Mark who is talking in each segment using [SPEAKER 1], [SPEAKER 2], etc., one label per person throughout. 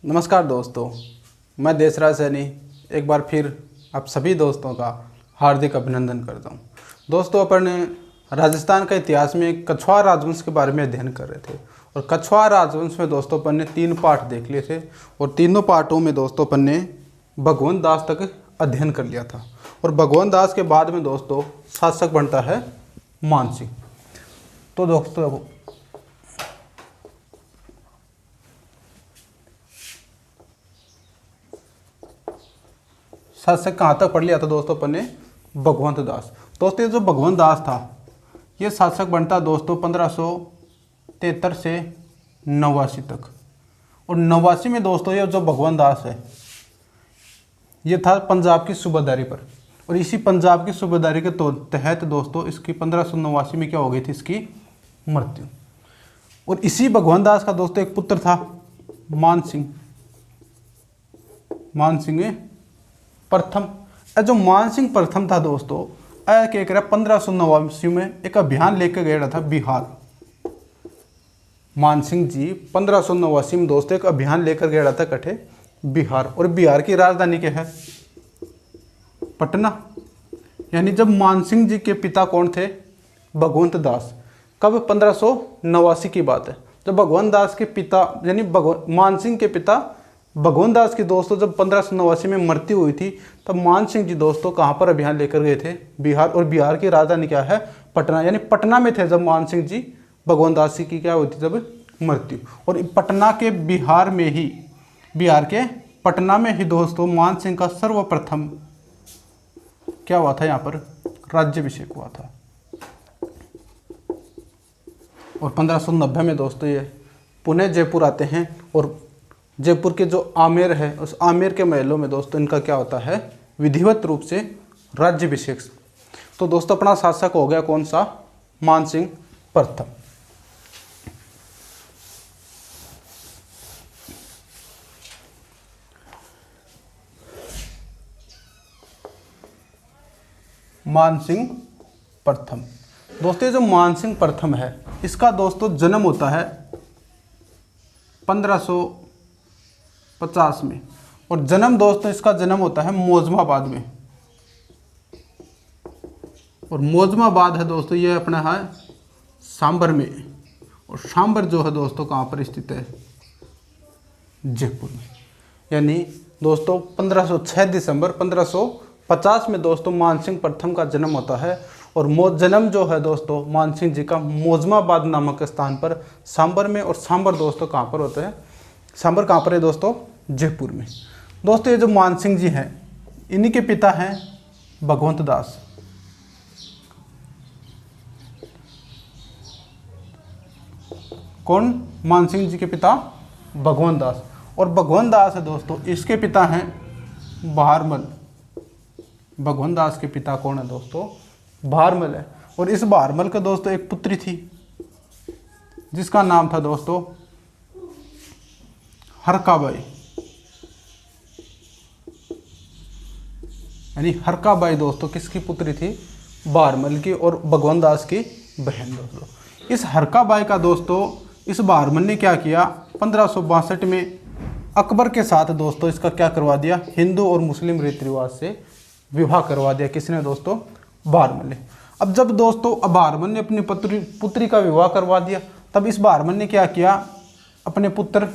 [SPEAKER 1] नमस्कार दोस्तों, मैं देसराज सैनी एक बार फिर आप सभी दोस्तों का हार्दिक अभिनंदन करता हूं। दोस्तों, अपन ने राजस्थान का इतिहास में कछवाहा राजवंश के बारे में अध्ययन कर रहे थे और कछवाहा राजवंश में दोस्तों अपन ने 3 पार्ट देख लिए थे और तीनों पार्टों में दोस्तों अपन ने भगवंत दास तक अध्ययन कर लिया था और भगवंत दास के बाद में दोस्तों शासक बनता है मानसिंह। तो दोस्तों शासक कहाँ तक पढ़ लिया था दोस्तों अपन ने? भगवंत दास। दोस्तों, ये जो भगवंत दास था ये शासक बनता दोस्तों 1573 से 89 तक। और 89 में दोस्तों ये जो भगवंत दास है ये था पंजाब की सूबेदारी पर और इसी पंजाब की सूबेदारी के तहत दोस्तों इसकी 1589 में क्या हो गई थी, इसकी मृत्यु। और इसी भगवंत दास का दोस्तों एक पुत्र था मानसिंह प्रथम। जो मानसिंह प्रथम था दोस्तों क्या करा 1589 में एक अभियान लेकर गया था बिहार। मानसिंह जी 1589 में दोस्तों एक अभियान लेकर गया था कठे बिहार, और बिहार की राजधानी क्या है? पटना। यानी जब मानसिंह जी के पिता कौन थे? भगवंत दास। कब? 1589 की बात है, जब भगवंत दास के पिता यानी मानसिंह के पिता भगवंत दास की दोस्तों जब 1589 में मृत्यु हुई थी तब मानसिंह जी दोस्तों कहाँ पर अभियान लेकर गए थे? बिहार। और बिहार की राजधानी क्या है? पटना। यानी पटना में थे जब मानसिंह जी भगवंत दास की क्या हुई थी जब मृत्यु। और पटना के बिहार के पटना में ही दोस्तों मानसिंह का सर्वप्रथम क्या हुआ था? यहाँ पर राज्याभिषेक हुआ था। और 1590 में दोस्तों ये पुणे जयपुर आते हैं और जयपुर के जो आमेर है उस आमेर के महलों में दोस्तों इनका क्या होता है? विधिवत रूप से राज्याभिषेक। तो दोस्तों अपना शासक हो गया कौन सा? मानसिंह प्रथम। मानसिंह प्रथम। दोस्तों जो मानसिंह प्रथम है इसका दोस्तों जन्म होता है 1550 में और जन्म दोस्तों इसका जन्म होता है मौजमाबाद में। और मौजमाबाद है दोस्तों ये अपना है सांबर में, और सांबर जो है दोस्तों कहाँ पर स्थित है? जयपुर में। यानी दोस्तों 1506 दिसंबर 1550 में दोस्तों मानसिंह प्रथम का जन्म होता है और जन्म जो है दोस्तों मानसिंह जी का मौजमाबाद नामक स्थान पर सांबर में। और सांबर दोस्तों कहाँ पर होता है? सांबर कहाँ पर है दोस्तों? जयपुर में। दोस्तों ये जो मानसिंह जी हैं इन्हीं के पिता हैं भगवंत दास। कौन? मानसिंह जी के पिता भगवंत दास। और भगवंत दास है दोस्तों इसके पिता हैं बहारमल। भगवंत दास के पिता कौन है दोस्तों? बहारमल है। और इस बहारमल के दोस्तों एक पुत्री थी जिसका नाम था दोस्तों हरकाबाई। यानी हरकाबाई दोस्तों किसकी पुत्री थी? बहारमल की और भगवंत दास की बहन दोस्तों। इस हरकाबाई का दोस्तों इस बहारमल ने क्या किया? 1562 में अकबर के साथ दोस्तों इसका क्या करवा दिया? हिंदू और मुस्लिम रीति रिवाज से विवाह करवा दिया। किसने दोस्तों? बहारमल ने। अब जब दोस्तों बहारमल ने अपनी पुत्री का विवाह करवा दिया तब इस बहारमल ने क्या किया? अपने पुत्र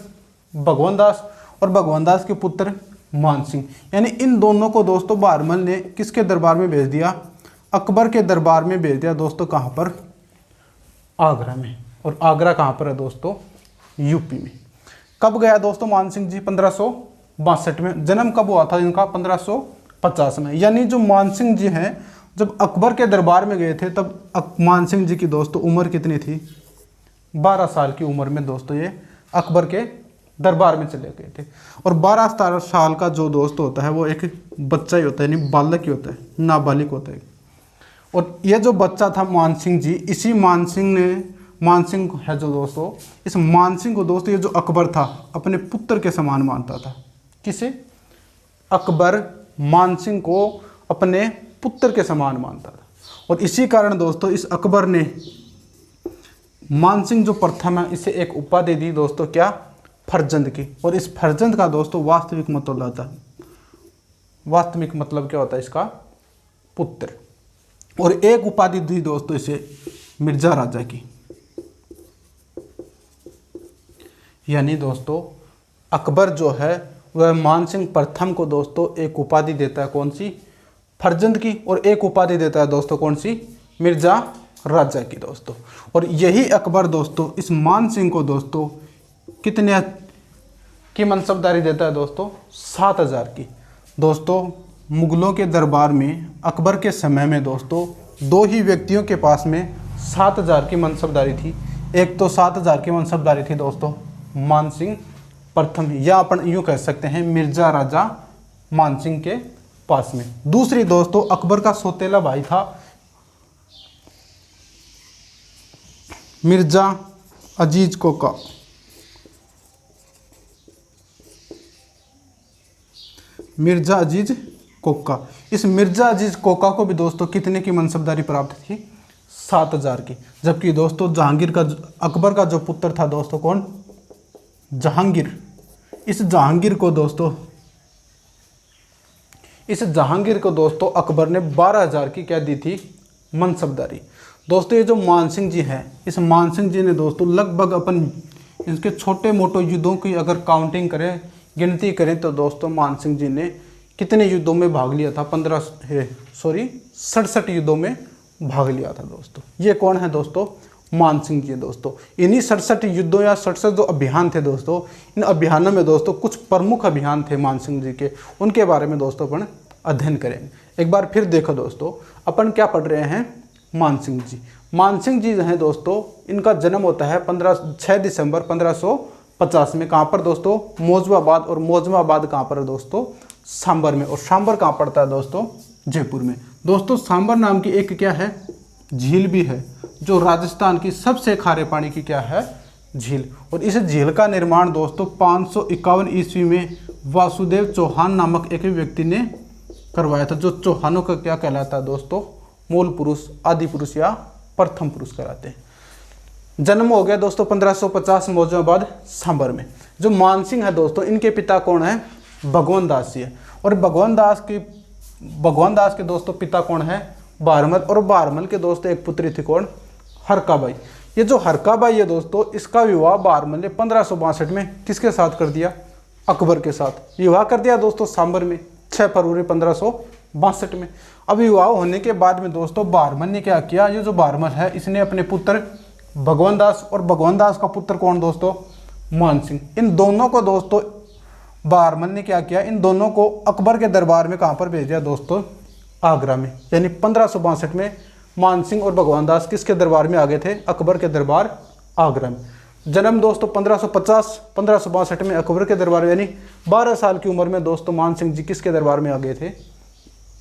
[SPEAKER 1] भगवंत दास और भगवंत दास के पुत्र मानसिंह, यानी इन दोनों को दोस्तों बहारमल ने किसके दरबार में भेज दिया? अकबर के दरबार में भेज दिया दोस्तों। कहाँ पर? आगरा में। और आगरा कहाँ पर है दोस्तों? यूपी में। कब गया दोस्तों मानसिंह जी? 1562 में। जन्म कब हुआ था इनका? 1550 में। यानी जो मानसिंह जी हैं जब अकबर के दरबार में गए थे तब मानसिंह जी की दोस्तों उम्र कितनी थी? 12 साल की उम्र में दोस्तों ये अकबर के दरबार में चले गए थे। और 12-17 साल का जो दोस्त होता है वो एक बच्चा ही होता है, यानी बालक ही होता है, नाबालिग होता है। और ये जो बच्चा था मानसिंह जी, इसी मानसिंह है जो दोस्तों, इस मानसिंह को दोस्तों ये जो अकबर था अपने पुत्र के समान मानता था। किसे? अकबर मानसिंह को अपने पुत्र के समान मानता था। और इसी कारण दोस्तों इस अकबर ने मानसिंह जो प्रथम है इसे एक उपाधि दी दोस्तों, क्या? फर्जंद की। और इस फर्जंद का दोस्तों वास्तविक मतलब होता है, वास्तविक मतलब क्या होता है इसका, पुत्र। और एक उपाधि दी दोस्तों इसे मिर्जा राजा की। यानी दोस्तों अकबर जो है वह मानसिंह प्रथम को दोस्तों एक उपाधि देता है, कौन सी, फर्जंद की, और एक उपाधि देता है दोस्तों कौन सी, मिर्जा राजा की दोस्तों। और यही अकबर दोस्तों इस मानसिंह को दोस्तों कितने की मनसबदारी देता है दोस्तों, 7,000 की। दोस्तों मुगलों के दरबार में अकबर के समय में दोस्तों दो ही व्यक्तियों के पास में 7,000 की मनसबदारी थी। एक तो 7,000 की मनसबदारी थी दोस्तों मानसिंह प्रथम, या अपन यूँ कह सकते हैं मिर्जा राजा मानसिंह के पास में। दूसरी दोस्तों अकबर का सौतेला भाई था मिर्जा अजीज कोका। मिर्जा अजीज कोका, इस मिर्जा अजीज कोका को भी दोस्तों कितने की मनसबदारी प्राप्त थी, 7,000 की। जबकि दोस्तों जहांगीर का, अकबर का जो पुत्र था दोस्तों कौन, जहांगीर, इस जहांगीर को दोस्तों अकबर ने 12,000 की क्या दी थी, मनसबदारी। दोस्तों ये जो मानसिंह जी हैं, इस मानसिंह जी ने दोस्तों लगभग अपन इसके छोटे मोटे युद्धों की अगर काउंटिंग करें, गिनती करें, तो दोस्तों मानसिंह जी ने कितने युद्धों में भाग लिया था, 67 युद्धों में भाग लिया था दोस्तों। ये कौन है दोस्तों, मानसिंह जी दोस्तों। इन्हीं 67 युद्धों या 67 जो अभियान थे दोस्तों, इन अभियानों में दोस्तों कुछ प्रमुख अभियान थे मानसिंह जी के, उनके बारे में दोस्तों अपन अध्ययन करेंगे। एक बार फिर देखो दोस्तों, अपन क्या पढ़ रहे हैं, मानसिंह जी। मानसिंह जी हैं दोस्तों, इनका जन्म होता है 6 दिसंबर 1550 में। कहाँ पर दोस्तों, मौजमाबाद। और मौजमाबाद कहाँ पर है दोस्तों, सांबर में। और सांबर कहाँ पड़ता है दोस्तों, जयपुर में। दोस्तों सांबर नाम की एक क्या है, झील भी है, जो राजस्थान की सबसे खारे पानी की क्या है, झील। और इस झील का निर्माण दोस्तों 551 ईस्वी में वासुदेव चौहान नामक एक व्यक्ति ने करवाया था, जो चौहानों का क्या कहलाता है दोस्तों, मूल पुरुष, आदि पुरुष या प्रथम पुरुष कहलाते हैं। जन्म हो गया दोस्तों 1550 मौजमाबाद सांबर में। जो मानसिंह है दोस्तों, इनके पिता कौन है, भगवान दास जी है। और भगवान दास के दोस्तों पिता कौन है, बारमल। और बारमल के दोस्तों एक पुत्री थी कौन, हरकाबाई। ये जो हरकाबाई है दोस्तों, इसका विवाह बारमल ने 1562 में किसके साथ कर दिया, अकबर के साथ विवाह कर दिया दोस्तों सांबर में 6 फरवरी 1562 में। अब विवाह होने के बाद में दोस्तों बारमल ने क्या किया, ये जो बारमल है इसने अपने पुत्र भगवान दास, और भगवान दास का पुत्र कौन दोस्तों, मानसिंह, इन दोनों को दोस्तों बारमल ने क्या किया, इन दोनों को अकबर के दरबार में कहाँ पर भेज दिया दोस्तों, आगरा में। यानी 1562 में मानसिंह और भगवान दास किसके दरबार में आ गए थे, अकबर के दरबार आगरा में। जन्म दोस्तों 1562 में अकबर के दरबार में, यानी 12 साल की उम्र में दोस्तों मानसिंह जी किसके दरबार में आ गए थे,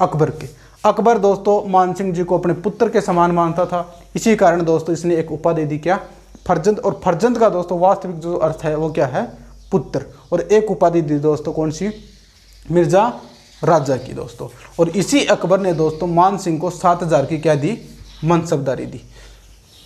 [SPEAKER 1] अकबर के। अकबर दोस्तों मानसिंह जी को अपने पुत्र के समान मानता था, इसी कारण दोस्तों इसने एक उपाधि दी क्या, फर्जंद। और फर्जंद का दोस्तों वास्तविक जो अर्थ है वो क्या है, पुत्र। और एक उपाधि दी दोस्तों कौन सी, मिर्जा राजा की दोस्तों। और इसी अकबर ने दोस्तों मानसिंह को 7,000 की क्या दी, मनसबदारी दी।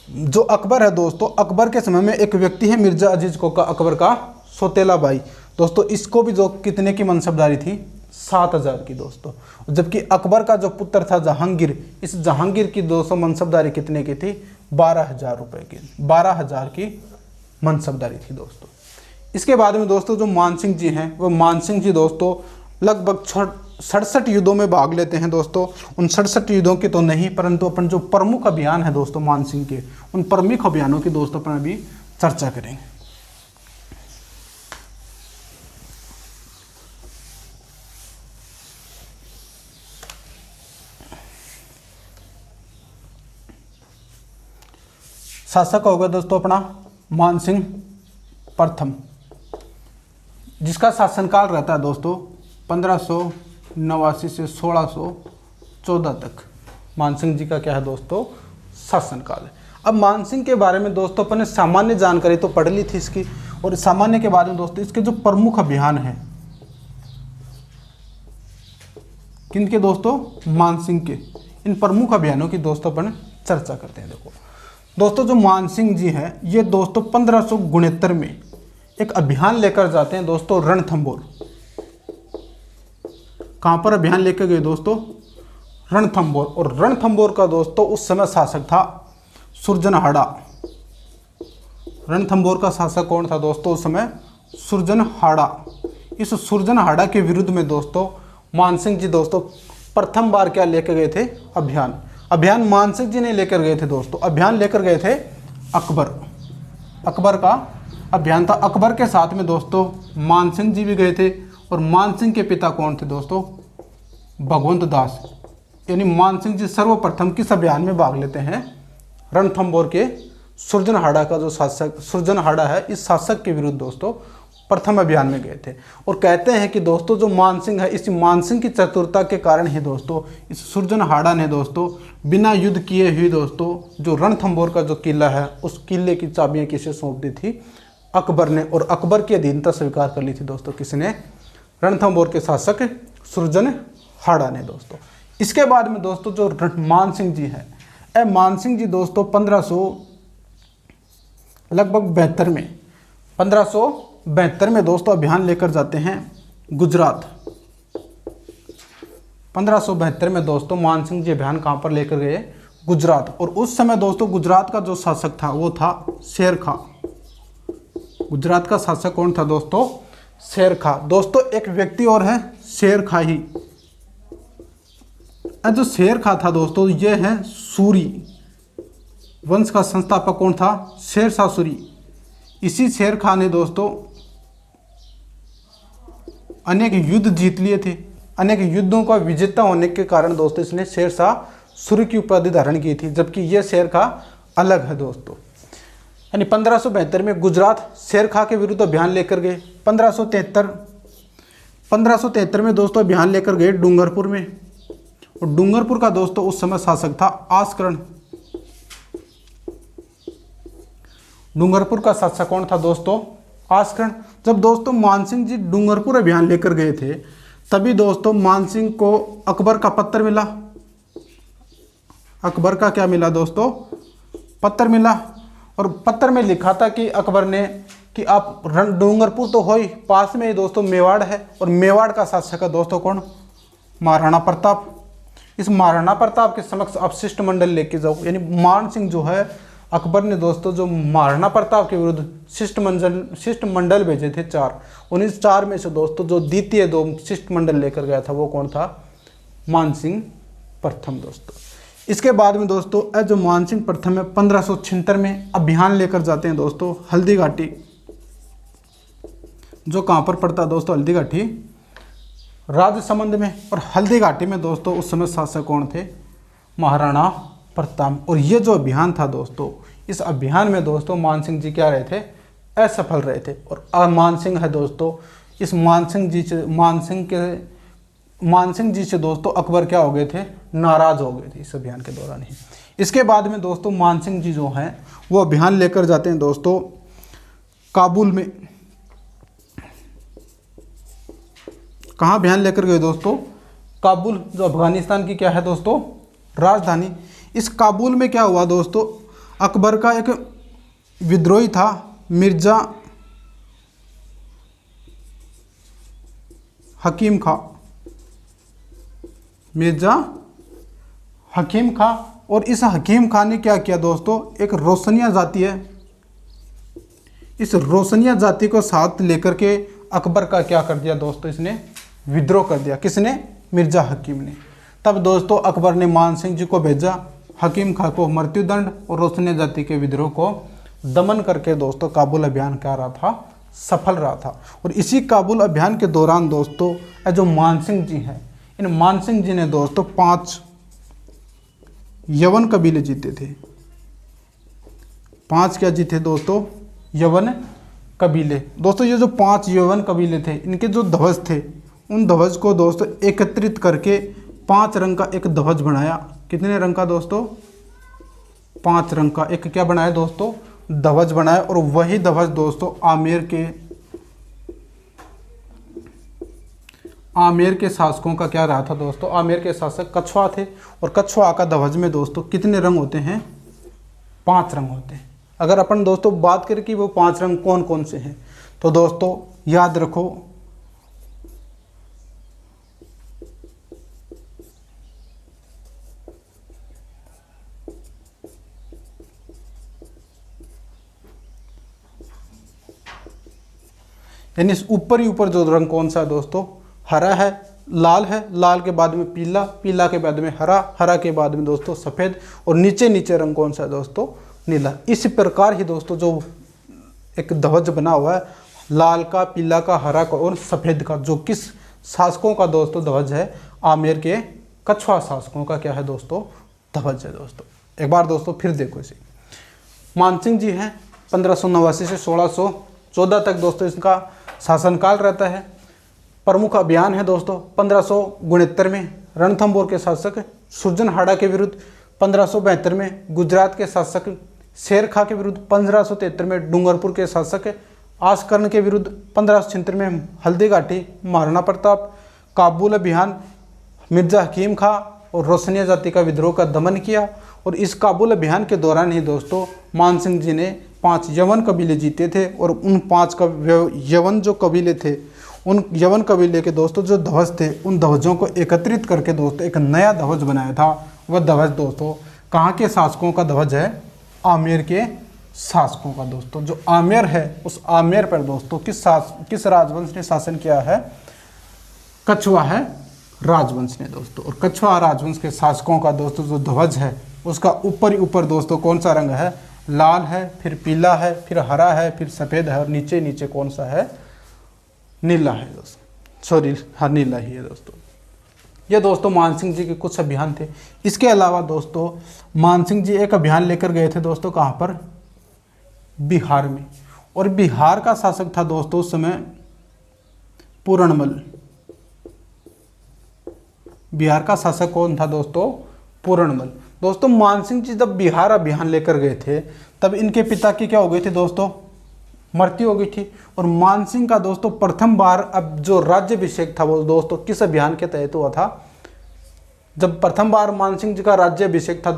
[SPEAKER 1] जो अकबर है दोस्तों, अकबर के समय में एक व्यक्ति है मिर्जा अजीज कोका, अकबर का सौतेला भाई दोस्तों, इसको भी जो कितने की मनसबदारी थी, 7,000 की दोस्तों। जबकि अकबर का जो पुत्र था जहांगीर, इस जहांगीर की दोस्तों मनसबदारी कितने की थी, 12,000 रुपये की, 12,000 की मनसबदारी थी दोस्तों। इसके बाद में दोस्तों जो मानसिंह जी हैं, वो मानसिंह जी दोस्तों लगभग 67 युद्धों में भाग लेते हैं दोस्तों। उन 67 युद्धों की तो नहीं, परंतु अपन जो प्रमुख अभियान है दोस्तों मानसिंह के, उन प्रमुख अभियानों की दोस्तों अपन अभी चर्चा करेंगे। शासक होगा दोस्तों अपना मानसिंह प्रथम, जिसका शासनकाल रहता है दोस्तों 1589 से 1614 तक। मानसिंह जी का क्या है दोस्तों, शासनकाल है। अब मानसिंह के बारे में दोस्तों अपन ने सामान्य जानकारी तो पढ़ ली थी इसकी, और सामान्य के बारे में दोस्तों इसके जो प्रमुख अभियान हैं, किनके दोस्तों, मानसिंह के, इन प्रमुख अभियानों की दोस्तों अपन चर्चा करते हैं। देखो दोस्तों जो मानसिंह जी हैं, ये दोस्तों 1569 में एक अभियान लेकर जाते हैं दोस्तों रणथंभौर। कहाँ पर अभियान लेकर गए दोस्तों? रणथंभौर। और रणथंभौर का दोस्तों उस समय शासक था सुरजनहाड़ा। रणथंभौर का शासक कौन था दोस्तों उस समय? सुरजनहाड़ा। इस सुरजनहाड़ा के विरुद्ध में दोस्तों मानसिंह जी दोस्तों प्रथम बार क्या लेकर गए थे? अभियान मानसिंह जी ने लेकर गए थे दोस्तों। अभियान लेकर गए थे अकबर का अभियान था। अकबर के साथ में दोस्तों मानसिंह जी भी गए थे। और मानसिंह के पिता कौन थे दोस्तों? भगवंत दास। यानी मानसिंह जी सर्वप्रथम किस अभियान में भाग लेते हैं? रणथंभौर के सुरजनहाड़ा का जो शासक सुरजनहाड़ा है, इस शासक के विरुद्ध दोस्तों प्रथम अभियान में गए थे। और कहते हैं कि दोस्तों जो मानसिंह है, इस मानसिंह की चतुरता के कारण ही दोस्तों इस सुरजनहाड़ा ने दोस्तों बिना युद्ध किए हुए दोस्तों जो रणथंभौर का जो किला है, उस किले की चाबियां किसे सौंप दी थी? अकबर ने। और अकबर की अधीनता स्वीकार कर ली थी दोस्तों। किसने? रणथंभौर के शासक सुरजनहाड़ा ने दोस्तों। इसके बाद में दोस्तों जो मानसिंह जी है, मानसिंह जी दोस्तों 1572 में दोस्तों अभियान लेकर जाते हैं गुजरात। 1572 में दोस्तों मानसिंह जी अभियान कहाँ पर लेकर गए? गुजरात। और उस समय दोस्तों गुजरात का जो शासक था वो था शेर खां। गुजरात का शासक कौन था दोस्तों? शेर खां। दोस्तों एक व्यक्ति और है शेर खां ही। जो शेर खां था दोस्तों ये है सूरी वंश का संस्थापक। कौन था? शेरशाह सूरी। इसी शेर खां ने दोस्तों अनेक युद्ध जीत लिए थे। अनेक युद्धों का विजेता होने के कारण दोस्तों इसने शेरशाह सूरी की उपाधि धारण की थी, जबकि यह शेर खां अलग है दोस्तों। यानी 1572 में गुजरात शेर खां के विरुद्ध अभियान लेकर गए। 1573 में दोस्तों अभियान लेकर गए डूंगरपुर में। और डूंगरपुर का दोस्तों उस समय शासक था आस्करण। डूंगरपुर का शासक कौन था दोस्तों? आस्करण। जब दोस्तों मानसिंह जी डूंगरपुर अभियान लेकर गए थे, तभी दोस्तों मानसिंह को अकबर का पत्र मिला। अकबर का क्या मिला दोस्तों? पत्र मिला। और पत्र में लिखा था कि अकबर ने कि आप डूंगरपुर तो हो ही, पास में ही दोस्तों मेवाड़ है। और मेवाड़ का शासक है दोस्तों कौन? महाराणा प्रताप। इस महाराणा प्रताप के समक्ष आप शिष्टमंडल लेके जाओ। यानी मानसिंह जो है, अकबर ने दोस्तों जो महाराणा प्रताप के विरुद्ध शिष्टमंडल भेजे थे 4। उन 4 में से दोस्तों जो द्वितीय 2 शिष्टमंडल लेकर गया था वो कौन था? मानसिंह प्रथम दोस्तों। इसके बाद में दोस्तों जो मानसिंह प्रथम है 1576 में अभियान लेकर जाते हैं दोस्तों हल्दी घाटी। जो कहाँ पर पड़ता है दोस्तों? हल्दी घाटी राजसमंद में। और हल्दी घाटी में दोस्तों उस समय शासक कौन थे? महाराणा प्रताप। और ये जो अभियान था दोस्तों, इस अभियान में दोस्तों मानसिंह जी क्या रहे थे? असफल रहे थे। और मानसिंह है दोस्तों, इस मानसिंह जी से दोस्तों अकबर क्या हो गए थे? नाराज हो गए थे इस अभियान के दौरान ही। इसके बाद में दोस्तों मानसिंह जी जो हैं वो अभियान लेकर जाते हैं दोस्तों काबुल में। कहाँ अभियान लेकर गए दोस्तों? काबुल, जो अफगानिस्तान की क्या है दोस्तों? राजधानी। इस काबुल में क्या हुआ दोस्तों? अकबर का एक विद्रोही था मिर्जा हकीम खां। मिर्जा हकीम खां। और इस हकीम खां ने क्या किया दोस्तों? एक रोशनिया जाति है, इस रोशनिया जाति को साथ लेकर के अकबर का क्या कर दिया दोस्तों? इसने विद्रोह कर दिया। किसने? मिर्जा हकीम ने। तब दोस्तों अकबर ने मानसिंह जी को भेजा, हकीम खां को मृत्युदंड और रोशनिया जाति के विद्रोह को दमन करके दोस्तों काबुल अभियान क्या रहा था? सफल रहा था। और इसी काबुल अभियान के दौरान दोस्तों जो मानसिंह जी हैं, इन मानसिंह जी ने दोस्तों 5 यवन कबीले जीते थे। 5 क्या जीते दोस्तों? यवन कबीले। दोस्तों ये जो 5 यवन कबीले थे, इनके जो ध्वज थे, उन ध्वज को दोस्तों एकत्रित करके 5 रंग का एक ध्वज बनाया। कितने रंग का दोस्तों? 5 रंग का एक क्या बनाया दोस्तों? ध्वज बनाया। और वही ध्वज दोस्तों आमेर के शासकों का क्या रहा था दोस्तों? आमेर के शासक कछवा थे। और कछवा का ध्वज में दोस्तों कितने रंग होते हैं? 5 रंग होते हैं। अगर अपन दोस्तों बात करें कि वो 5 रंग कौन कौन से हैं, तो दोस्तों याद रखो, यानी इस ऊपर ही ऊपर जो रंग कौन सा है दोस्तों, हरा है, लाल है, लाल के बाद में पीला, पीला के बाद में हरा, हरा के बाद में दोस्तों सफ़ेद, और नीचे नीचे रंग कौन सा है दोस्तों, नीला। इस प्रकार ही दोस्तों जो एक ध्वज बना हुआ है, लाल का, पीला का, हरा का और सफ़ेद का, जो किस शासकों का दोस्तों ध्वज है, आमेर के कछुआ शासकों का क्या है दोस्तों, ध्वज है दोस्तों। एक बार दोस्तों फिर देखो इसे, मानसिंह जी हैं 1589 से 1614 तक दोस्तों इसका शासनकाल रहता है। प्रमुख अभियान है दोस्तों 1569 में रणथंभौर के शासक सुरजनहाड़ा के विरुद्ध, 1572 में गुजरात के शासक शेर खां के विरुद्ध, 1573 में डूंगरपुर के शासक आसकर्ण के विरुद्ध, 1576 में हल्दी घाटी महाराणा प्रताप, काबुल अभियान मिर्जा हकीम खां और रोशनिया जाति का विद्रोह का दमन किया। और इस काबुल अभियान के दौरान ही दोस्तों मानसिंह जी ने 5 यवन कबीले जीते थे, और उन 5 यवन जो कबीले थे, उन यवन कबीले के दोस्तों जो ध्वज थे, उन ध्वजों को एकत्रित करके दोस्तों एक नया ध्वज बनाया था। वह ध्वज दोस्तों कहाँ के शासकों का ध्वज है, आमेर के शासकों का दोस्तों। जो आमेर है उस आमेर पर दोस्तों किस राजवंश ने शासन किया है, कछुआ है राजवंश ने दोस्तों। और कछुआ राजवंश के शासकों का दोस्तों जो ध्वज है उसका ऊपर ही ऊपर दोस्तों कौन सा रंग है, लाल है, फिर पीला है, फिर हरा है, फिर सफ़ेद है, और नीचे नीचे कौन सा है, नीला है दोस्तों, सॉरी हाँ नीला ही है दोस्तों। ये दोस्तों मानसिंह जी के कुछ अभियान थे। इसके अलावा दोस्तों मानसिंह जी एक अभियान लेकर गए थे दोस्तों, कहाँ पर, बिहार में। और बिहार का शासक था दोस्तों उस समय पूरणमल। बिहार का शासक कौन था दोस्तों, पूरणमल। दोस्तों मानसिंह जी जब बिहार अभियान लेकर गए थे तब इनके पिता की क्या हो गई थी दोस्तों, मृत्यु हो गई थी। और मानसिंह का दोस्तों प्रथम बार अब जो राज्याभिषेक था वो दोस्तों किस अभियान के तहत हुआ था, जब प्रथम बार मानसिंह जी का राज्याभिषेक था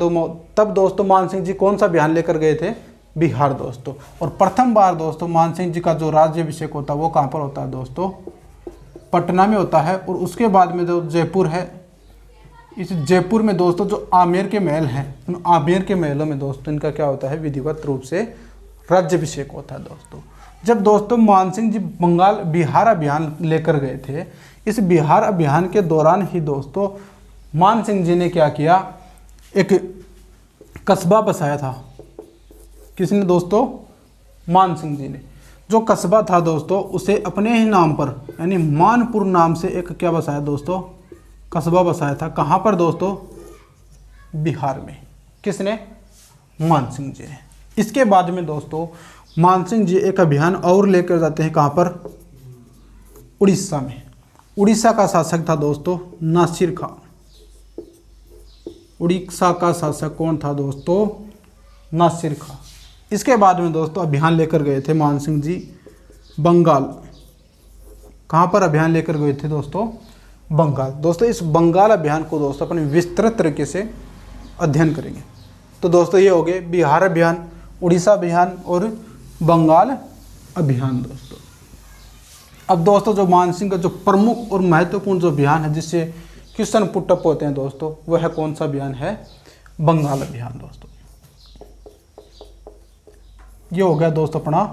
[SPEAKER 1] तब दोस्तों मानसिंह जी कौन सा अभियान लेकर गए थे, बिहार दोस्तों। और प्रथम बार दोस्तों मानसिंह जी का जो राज्याभिषेक होता है वो कहाँ पर होता है दोस्तों, पटना में होता है। और उसके बाद में जो जयपुर है, इस जयपुर में दोस्तों जो आमेर के महल हैं, उन आमेर के महलों में दोस्तों इनका क्या होता है, विधिवत रूप से राज्याभिषेक होता है दोस्तों। जब दोस्तों मानसिंह जी बंगाल बिहार अभियान लेकर गए थे, इस बिहार अभियान के दौरान ही दोस्तों मानसिंह जी ने क्या किया, एक कस्बा बसाया था। किसने दोस्तों, मानसिंह जी ने। जो कस्बा था दोस्तों उसे अपने ही नाम पर यानी मानपुर नाम से एक क्या बसाया दोस्तों, कस्बा बसाया था। कहाँ पर दोस्तों, बिहार में। किसने, मानसिंह जी ने। इसके बाद में दोस्तों मानसिंह जी एक अभियान और लेकर जाते हैं, कहाँ पर, उड़ीसा में। उड़ीसा का शासक था दोस्तों नासिर खां। उड़ीसा का शासक कौन था दोस्तों, नासिर खां। इसके बाद में दोस्तों अभियान लेकर गए थे मानसिंह जी बंगाल। कहाँ पर अभियान लेकर गए थे दोस्तों, बंगाल। दोस्तों इस बंगाल अभियान को दोस्तों अपने विस्तृत तरीके से अध्ययन करेंगे। तो दोस्तों ये हो गए बिहार अभियान, उड़ीसा अभियान और बंगाल अभियान दोस्तों। अब दोस्तों जो मानसिंह का जो प्रमुख और महत्वपूर्ण जो अभियान है जिससे क्वेश्चन पुटअप होते हैं दोस्तों, वह है कौन सा अभियान है, बंगाल अभियान दोस्तों। ये हो गया दोस्तों अपना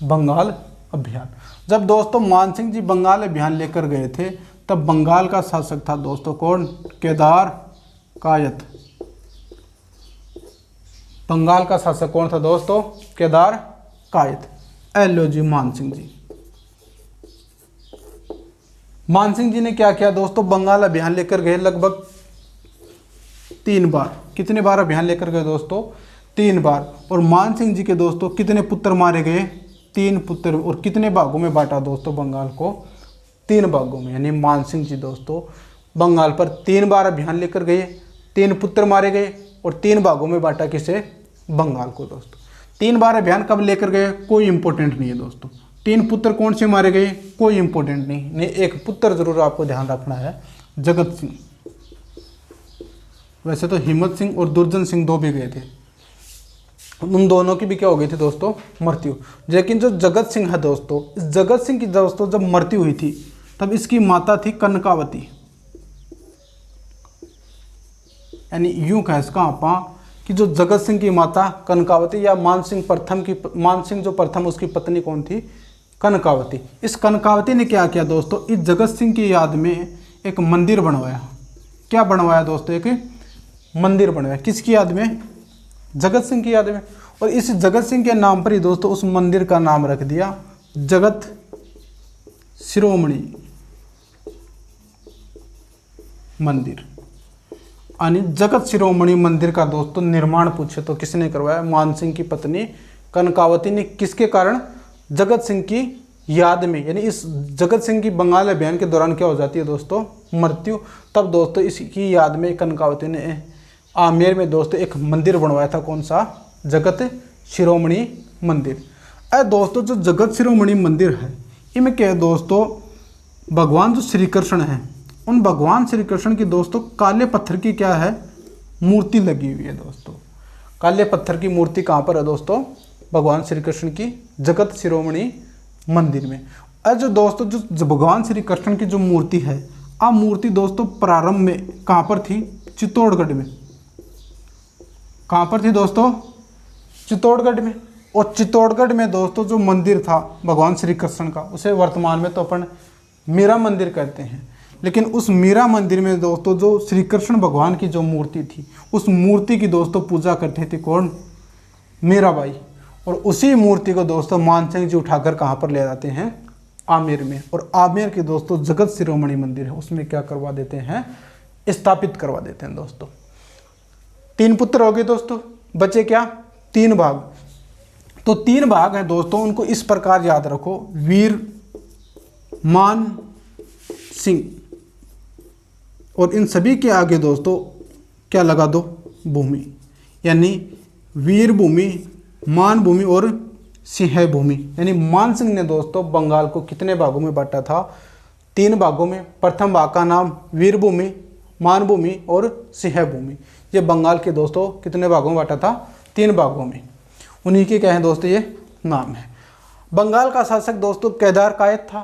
[SPEAKER 1] बंगाल अभियान। जब दोस्तों मानसिंह जी बंगाल अभियान लेकर गए थे तब बंगाल का शासक था दोस्तों कौन, केदार कायत। बंगाल का शासक कौन था दोस्तों, केदार कायत। एलो जी मानसिंह जी। मानसिंह जी ने क्या किया दोस्तों, बंगाल अभियान लेकर गए लगभग 3 बार। कितने बार अभियान लेकर गए दोस्तों, 3 बार। और मानसिंह जी के दोस्तों कितने पुत्र मारे गए, 3 पुत्र। और कितने भागों में बांटा दोस्तों बंगाल को, 3 भागों में। यानी मानसिंह जी दोस्तों बंगाल पर 3 बार अभियान लेकर गए, 3 पुत्र मारे गए और 3 भागों में बांटा किसे, बंगाल को दोस्तों। 3 बार अभियान कब लेकर गए, कोई इंपॉर्टेंट नहीं है दोस्तों। 3 पुत्र कौन से मारे गए, कोई इंपॉर्टेंट नहीं। एक पुत्र जरूर आपको ध्यान रखना है, जगत सिंह। वैसे तो हिम्मत सिंह और दुर्जन सिंह 2 भी गए थे। उन दोनों की भी क्या हो गई थी दोस्तों, मृत्यु। लेकिन जो जगत सिंह है दोस्तों, इस जगत सिंह की दोस्तों जब मृत्यु हुई थी तब इसकी माता थी कनकावती, यानी यूं कह इसका आप कि जो जगत सिंह की माता कनकावती, या मानसिंह जो प्रथम उसकी पत्नी कौन थी, कनकावती। इस कनकावती ने क्या किया दोस्तों, इस जगत सिंह की याद में एक मंदिर बनवाया। क्या बनवाया दोस्तों, एक मंदिर बनवाया, किसकी याद में, जगत सिंह की याद में। और इस जगत सिंह के नाम पर ही दोस्तों उस मंदिर का नाम रख दिया जगत शिरोमणि मंदिर। यानी जगत शिरोमणि मंदिर का दोस्तों निर्माण पूछे तो किसने करवाया, मानसिंह की पत्नी कनकावती ने। किसके कारण, जगत सिंह की याद में। यानी इस जगत सिंह की बंगाल अभियान के दौरान क्या हो जाती है दोस्तों, मृत्यु। तब दोस्तों इसकी याद में कनकावती ने आमेर में दोस्तों एक मंदिर बनवाया था, कौन सा, जगत शिरोमणि मंदिर। दोस्तों जो जगत शिरोमणि मंदिर है, इनमें क्या है दोस्तों, भगवान जो श्री कृष्ण हैं, उन भगवान श्री कृष्ण की दोस्तों काले पत्थर की क्या है, मूर्ति लगी हुई है दोस्तों। काले पत्थर की मूर्ति कहाँ पर है दोस्तों, भगवान श्री कृष्ण की जगत शिरोमणि मंदिर में। जो दोस्तों जो भगवान श्री कृष्ण की जो मूर्ति है, आ मूर्ति दोस्तों प्रारंभ में कहाँ पर थी, चित्तौड़गढ़ में। कहाँ पर थी दोस्तों, चित्तौड़गढ़ में। और चित्तौड़गढ़ में दोस्तों जो मंदिर था भगवान श्री कृष्ण का, उसे वर्तमान में तो अपन मीरा मंदिर कहते हैं। लेकिन उस मीरा मंदिर में दोस्तों जो श्री कृष्ण भगवान की जो मूर्ति थी, उस मूर्ति की दोस्तों पूजा करते थे कौन, मीराबाई। और उसी मूर्ति को दोस्तों मानसिंह जी उठाकर कहाँ पर ले जाते हैं, आमेर में। और आमेर के दोस्तों जगत शिरोमणि मंदिर है, उसमें क्या करवा देते हैं, स्थापित करवा देते हैं दोस्तों। 3 पुत्र हो गए दोस्तों, बचे क्या, 3 भाग। तो 3 भाग हैं दोस्तों, उनको इस प्रकार याद रखो, वीर, मान सिंह। और इन सभी के आगे दोस्तों क्या लगा दो, भूमि। यानी वीर भूमि, मान भूमि और सिंह भूमि। यानी मान सिंह ने दोस्तों बंगाल को कितने भागों में बांटा था, 3 भागों में। प्रथम भाग का नाम वीर भूमि, मान भूमि और सिंह भूमि। ये बंगाल के दोस्तों कितने भागों में बांटा था, 3 भागों में। उन्हीं के क्या है दोस्तों, ये नाम है। बंगाल का शासक दोस्तों केदार कायद था।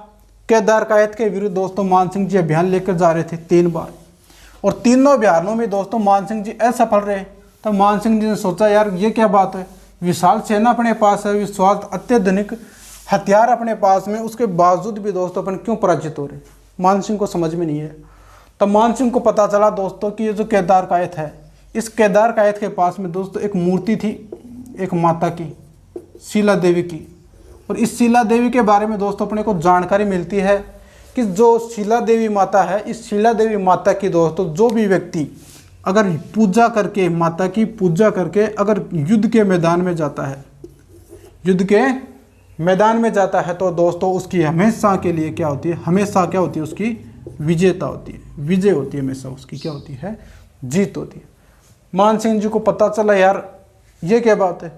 [SPEAKER 1] केदार कायद के विरुद्ध दोस्तों मानसिंह जी अभियान लेकर जा रहे थे 3 बार, और तीनों अभियानों में दोस्तों मानसिंह जी असफल रहे। तब मानसिंह जी ने सोचा, यार ये क्या बात है, विशाल सेना अपने पास है, विश्वास अत्याधुनिक हथियार अपने पास में, उसके बावजूद भी दोस्तों अपन क्यों पराजित हो रहे। मानसिंह को समझ में नहीं है। तब मानसिंह को पता चला दोस्तों कि ये जो केदार कायद है, इस केदार कायद के पास में दोस्तों एक मूर्ति थी, एक माता की, शीला देवी की। और इस शीला देवी के बारे में दोस्तों अपने को जानकारी मिलती है कि जो शीला देवी माता है, इस शीला देवी माता की दोस्तों जो भी व्यक्ति अगर पूजा करके, माता की पूजा करके अगर युद्ध के मैदान में जाता है, युद्ध के मैदान में जाता है, तो दोस्तों उसकी हमेशा के लिए क्या होती है, हमेशा क्या होती है, उसकी विजेता होती है, विजय होती है, हमेशा उसकी क्या होती है, जीत होती है। मानसिंह जी को पता चला यार ये क्या बात है।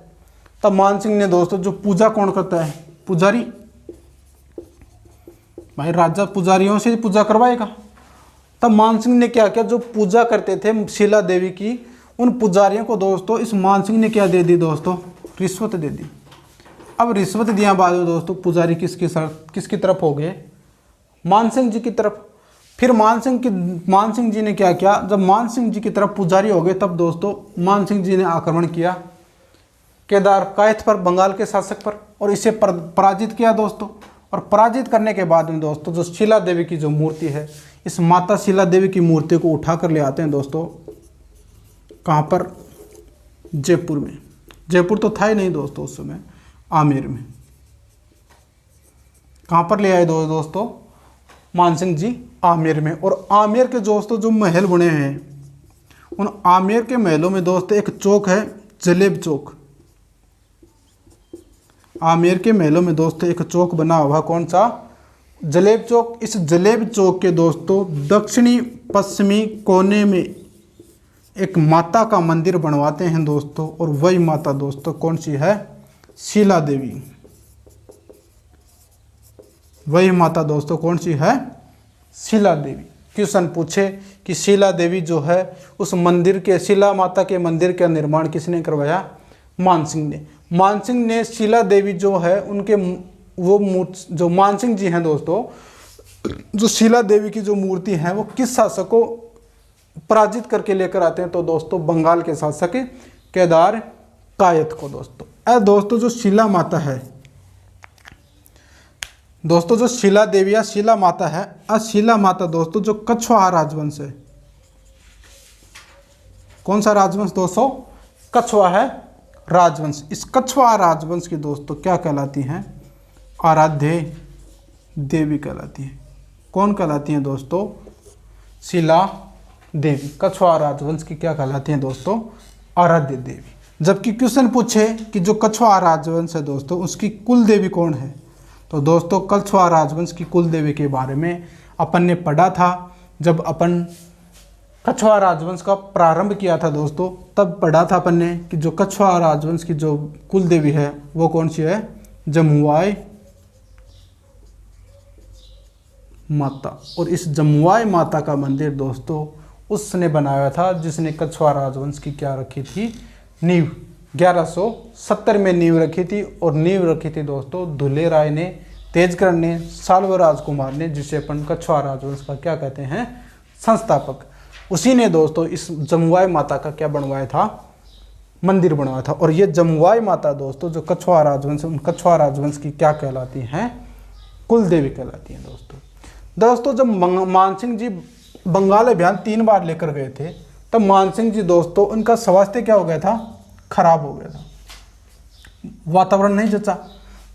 [SPEAKER 1] तब मानसिंह ने दोस्तों, जो पूजा कौन करता है, पुजारी, भाई राजा पुजारियों से पूजा करवाएगा। तब मानसिंह ने क्या किया, जो पूजा करते थे शीला देवी की, उन पुजारियों को दोस्तों इस मानसिंह ने क्या दे दी दोस्तों, रिश्वत दे दी। अब रिश्वत दिया बाद में दोस्तों पुजारी किसकी तरफ हो गए, मानसिंह जी की तरफ। फिर मानसिंह जी ने क्या किया, जब मानसिंह जी की तरफ पुजारी हो गए, तब दोस्तों मानसिंह जी ने आक्रमण किया केदार कायद पर, बंगाल के शासक पर, और इसे पराजित किया दोस्तों। और पराजित करने के बाद में दोस्तों जो शीला देवी की जो मूर्ति है, इस माता शीला देवी की मूर्ति को उठा कर ले आते हैं दोस्तों, कहाँ पर, जयपुर में। जयपुर तो था ही नहीं दोस्तों उस समय, आमेर में। कहाँ पर ले आए दोस्तों, मानसिंह जी आमेर में। और आमेर के दोस्तों जो महल बने हैं, उन आमेर के महलों में दोस्तों एक चौक है, जलेब चौक। आमेर के महलों में दोस्तों एक चौक बना हुआ, कौन सा, जलेब चौक। इस जलेब चौक के दोस्तों दक्षिणी पश्चिमी कोने में एक माता का मंदिर बनवाते हैं दोस्तों, और वही माता दोस्तों कौन सी है, शीला देवी। वही माता दोस्तों कौन सी है, शीला देवी। क्वेश्चन पूछे कि शीला देवी जो है, उस मंदिर के, शीला माता के मंदिर का निर्माण किसने करवाया, मानसिंह ने शीला देवी जो है उनके वो जो मानसिंह जी हैं दोस्तों, जो शीला देवी की जो मूर्ति है वो किस शासक को पराजित करके लेकर आते हैं? तो दोस्तों बंगाल के शासक केदार कायस्थ को दोस्तों। दोस्तों जो शीला माता है दोस्तों, जो शीला देवी या शीला माता है, शीला माता दोस्तों जो कछवाहा राजवंश है, कौन सा राजवंश दोस्तों? कछवाहा राजवंश। इस कछवाहा राजवंश की दोस्तों क्या कहलाती हैं? आराध्य देवी कहलाती हैं। कौन कहलाती हैं दोस्तों? शीला देवी। कछवाहा राजवंश की क्या कहलाती हैं दोस्तों? आराध्य देवी। जबकि क्वेश्चन पूछे कि जो कछवाहा राजवंश है दोस्तों उसकी कुल देवी कौन है, तो दोस्तों कछवाहा राजवंश की कुल देवी के बारे में अपन ने पढ़ा था। जब अपन कछवाहा राजवंश का प्रारंभ किया था दोस्तों, तब पढ़ा था अपन ने कि जो कछवाहा राजवंश की जो कुल देवी है वो कौन सी है? जमुआई माता। और इस जमुआई माता का मंदिर दोस्तों उसने बनाया था जिसने कछवाहा राजवंश की क्या रखी थी? नींव। 1170 में नींव रखी थी, और नींव रखी थी दोस्तों धुले राय ने, तेजकर्ण ने, साल्व राजकुमार ने, जिसे अपन कछवाहा राजवंश का क्या कहते हैं? संस्थापक। उसी ने दोस्तों इस जमुआई माता का क्या बनवाया था? मंदिर बनवाया था। और ये जमुआई माता दोस्तों जो कछवाहा राजवंश, उन कछवाहा राजवंश की क्या कहलाती हैं? कुल देवी कहलाती हैं दोस्तों। जब मानसिंह जी बंगाल अभियान 3 बार लेकर गए थे, तब मानसिंह जी दोस्तों उनका स्वास्थ्य क्या हो गया था? खराब हो गया था, वातावरण नहीं जचा।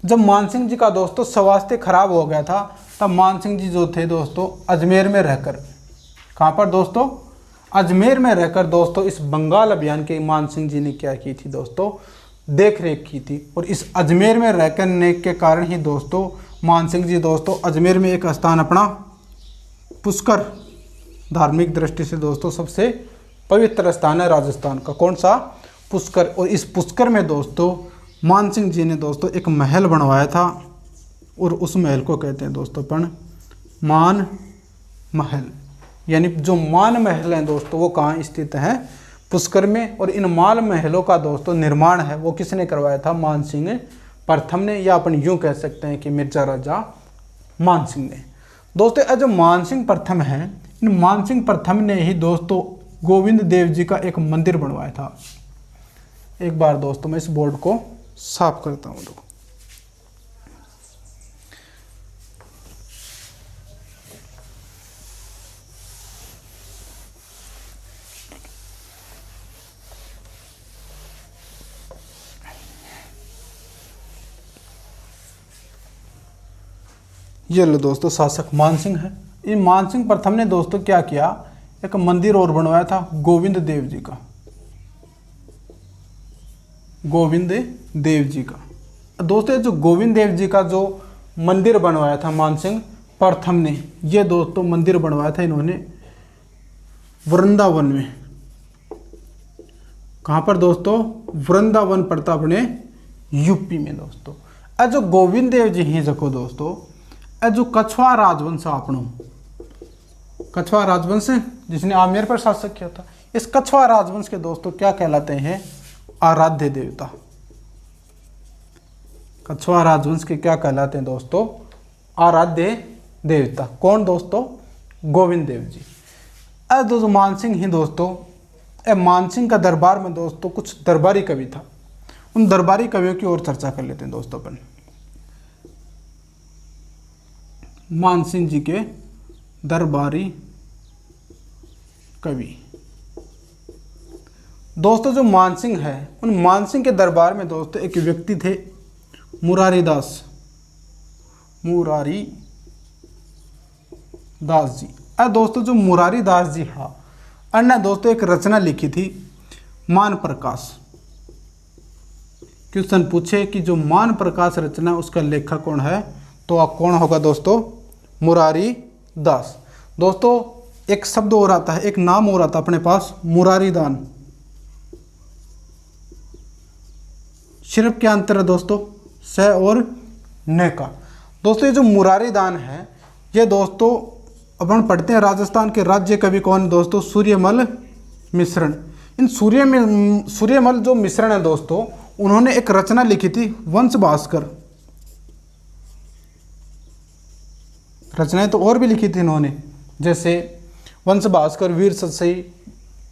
[SPEAKER 1] जब मानसिंह जी का दोस्तों स्वास्थ्य खराब हो गया था, तब मानसिंह जी जो थे दोस्तों अजमेर में रहकर, कहाँ पर दोस्तों? अजमेर में रहकर दोस्तों इस बंगाल अभियान के मानसिंह जी ने क्या की थी दोस्तों? देख रेख की थी। और इस अजमेर में रहकर के कारण ही दोस्तों मानसिंह जी दोस्तों अजमेर में एक स्थान अपना पुष्कर, धार्मिक दृष्टि से दोस्तों सबसे पवित्र स्थान है राजस्थान का, कौन सा? पुष्कर। और इस पुष्कर में दोस्तों मानसिंह जी ने दोस्तों एक महल बनवाया था, और उस महल को कहते हैं दोस्तों अपन मान महल। यानी जो मान महल हैं दोस्तों वो कहाँ स्थित हैं? पुष्कर में। और इन मान महलों का दोस्तों निर्माण है वो किसने करवाया था? मानसिंह प्रथम ने, या अपन यूँ कह सकते हैं कि मिर्जा राजा मानसिंह ने। दोस्तों जो मानसिंह प्रथम हैं, इन मानसिंह प्रथम ने ही दोस्तों गोविंद देव जी का एक मंदिर बनवाया था। एक बार दोस्तों मैं इस बोर्ड को साफ करता हूँ। देखो ये लो दोस्तों शासक मानसिंह है। इन मानसिंह प्रथम ने दोस्तों क्या किया? एक मंदिर और बनवाया था गोविंद देव जी का, गोविंद देव जी का। दोस्तों जो गोविंद देव जी का जो मंदिर बनवाया था मानसिंह प्रथम ने, ये दोस्तों मंदिर बनवाया था इन्होंने वृंदावन में। कहाँ पर दोस्तों? वृंदावन पड़ता अपने यूपी में दोस्तों। जो गोविंद देव जी ही जको दोस्तों जो कछवाहा राजवंश अपनो, कछवाहा राजवंश जिसने आमेर पर शासक किया था, इस कछवाहा राजवंश के दोस्तों क्या कहलाते हैं? आराध्य देवता। कछवाहा राजवंश के क्या कहलाते हैं दोस्तों? आराध्य देवता। कौन दोस्तों? गोविंद देव जी। दोस्तों मानसिंह ही दोस्तों मानसिंह का दरबार में दोस्तों कुछ दरबारी कवि था। उन दरबारी कवियों की ओर चर्चा कर लेते हैं दोस्तों अपन। मानसिंह जी के दरबारी कवि दोस्तों जो मानसिंह है, उन मानसिंह के दरबार में दोस्तों एक व्यक्ति थे मुरारी दास जी। दोस्तों जो मुरारी दास जी हाँ अन्य दोस्तों एक रचना लिखी थी मान प्रकाश। क्वेश्चन पूछे कि जो मान प्रकाश रचना उसका लेखक कौन है, तो आप कौन होगा दोस्तों? मुरारी दास। दोस्तों एक शब्द और आता है, एक नाम और आता है अपने पास, मुरारी दान। सिर्फ क्या अंतर है दोस्तों? स और न का। दोस्तों ये जो मुरारी दान है, ये दोस्तों अपन पढ़ते हैं राजस्थान के राज्य कवि कौन दोस्तों? सूर्यमल मिश्रण। इन सूर्यमल जो मिश्रण है दोस्तों, उन्होंने एक रचना लिखी थी वंश भास्कर। रचनाएं तो और भी लिखी थी इन्होंने, जैसे वंश भास्कर, वीर सतसई,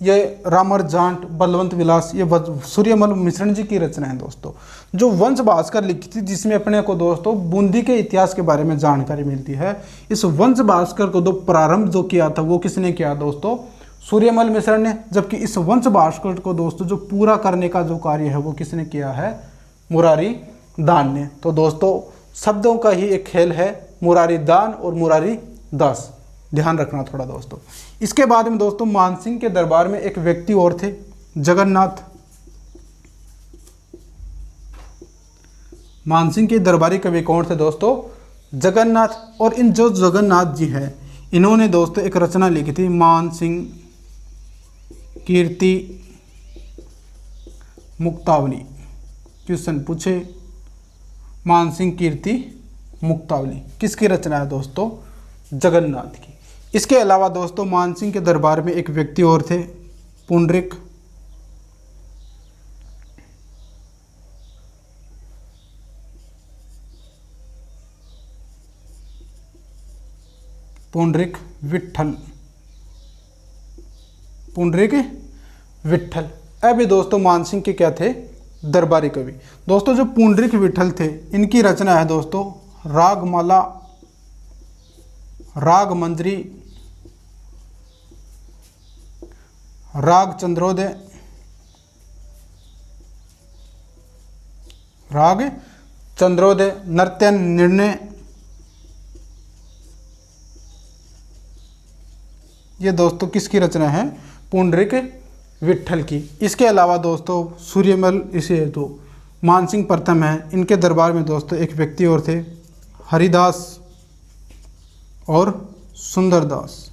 [SPEAKER 1] ये रामर जांट, बलवंत विलास, ये सूर्यमल मिश्रण जी की रचना है दोस्तों। जो वंश भास्कर लिखी थी, जिसमें अपने को दोस्तों बूंदी के इतिहास के बारे में जानकारी मिलती है। इस वंश भास्कर को प्रारंभ जो किया था वो किसने किया दोस्तों? सूर्यमल मिश्रण ने। जबकि इस वंश भास्कर को दोस्तों जो पूरा करने का जो कार्य है वो किसने किया है? मुरारी दान ने। तो दोस्तों शब्दों का ही एक खेल है, मुरारी दान और मुरारी दास, ध्यान रखना थोड़ा दोस्तों। इसके बाद में दोस्तों मानसिंह के दरबार में एक व्यक्ति और थे, जगन्नाथ। मानसिंह के दरबारी कवि कौन थे दोस्तों? जगन्नाथ। और इन जो जगन्नाथ जी हैं, इन्होंने दोस्तों एक रचना लिखी थी, मानसिंह कीर्ति मुक्तावली। क्वेश्चन पूछे, मानसिंह कीर्ति मुक्तावली किसकी रचना है दोस्तों? जगन्नाथ की। इसके अलावा दोस्तों मानसिंह के दरबार में एक व्यक्ति और थे, पुंडरिक। पुंडरिक विट्ठल। पुंडरिक विट्ठल। अभी दोस्तों मानसिंह के क्या थे? दरबारी कवि। दोस्तों जो पुंडरिक विट्ठल थे, इनकी रचना है दोस्तों रागमाला, राग मंजरी, राग चंद्रोदय, राग चंद्रोदय, नृत्य निर्णय, ये दोस्तों किसकी रचना है? पुंडरिक विट्ठल की। इसके अलावा दोस्तों सूर्यमल, इसे तो मानसिंह प्रथम है, इनके दरबार में दोस्तों एक व्यक्ति और थे, हरिदास और सुंदरदास।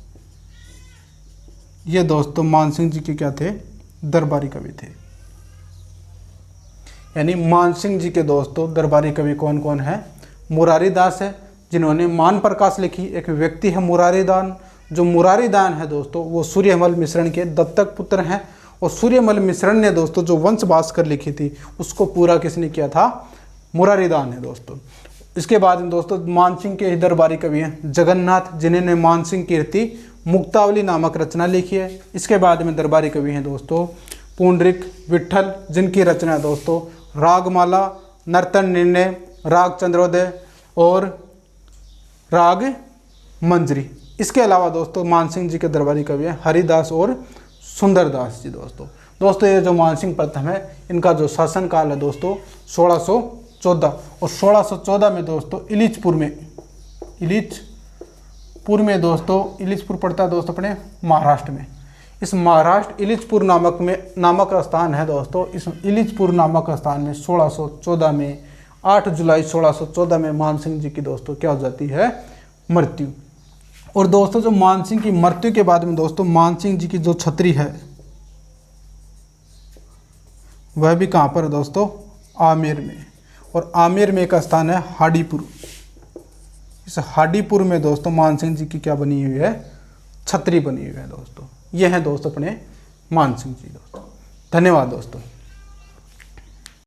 [SPEAKER 1] ये दोस्तों मानसिंह जी के क्या थे? दरबारी कवि थे। यानी मानसिंह जी के दोस्तों दरबारी कवि कौन कौन है? मुरारी दास है, जिन्होंने मान प्रकाश लिखी। एक व्यक्ति है मुरारी दान। जो मुरारी दान है दोस्तों वो सूर्यमल मिश्रण के दत्तक पुत्र हैं। और सूर्यमल मिश्रण ने दोस्तों जो वंश भास्कर लिखी थी उसको पूरा किसने किया था? मुरारी दान है दोस्तों। इसके बाद में दोस्तों मानसिंह के ही दरबारी कवि हैं जगन्नाथ, जिन्होंने मानसिंह कीर्ति मुक्तावली नामक रचना लिखी है। इसके बाद में दरबारी कवि हैं दोस्तों पुंडरिक विट्ठल, जिनकी रचना है दोस्तों रागमाला, नर्तन निर्णय, राग चंद्रोदय और राग मंजरी। इसके अलावा दोस्तों मानसिंह जी के दरबारी कवि हैं हरिदास और सुंदरदास जी। दोस्तों ये जो मानसिंह प्रथम है, इनका जो शासन काल है दोस्तों 1614। और 1614 में दोस्तों इलिचपुर पड़ता है दोस्तों अपने महाराष्ट्र में। इस महाराष्ट्र इलिचपुर नामक स्थान है दोस्तों। इस इलिचपुर नामक स्थान में 1614 में 8 जुलाई 1614 में मानसिंह जी की दोस्तों क्या हो जाती है? मृत्यु। और दोस्तों जो मानसिंह की मृत्यु के बाद में दोस्तों मानसिंह जी की जो छतरी है वह भी कहाँ पर है दोस्तों? आमेर में। और आमेर में एक स्थान है हाडीपुर। इस हाडीपुर में दोस्तों मानसिंह जी की क्या बनी हुई है? छतरी बनी हुई है दोस्तों। यह है दोस्तों अपने मानसिंह जी दोस्तों। धन्यवाद दोस्तों।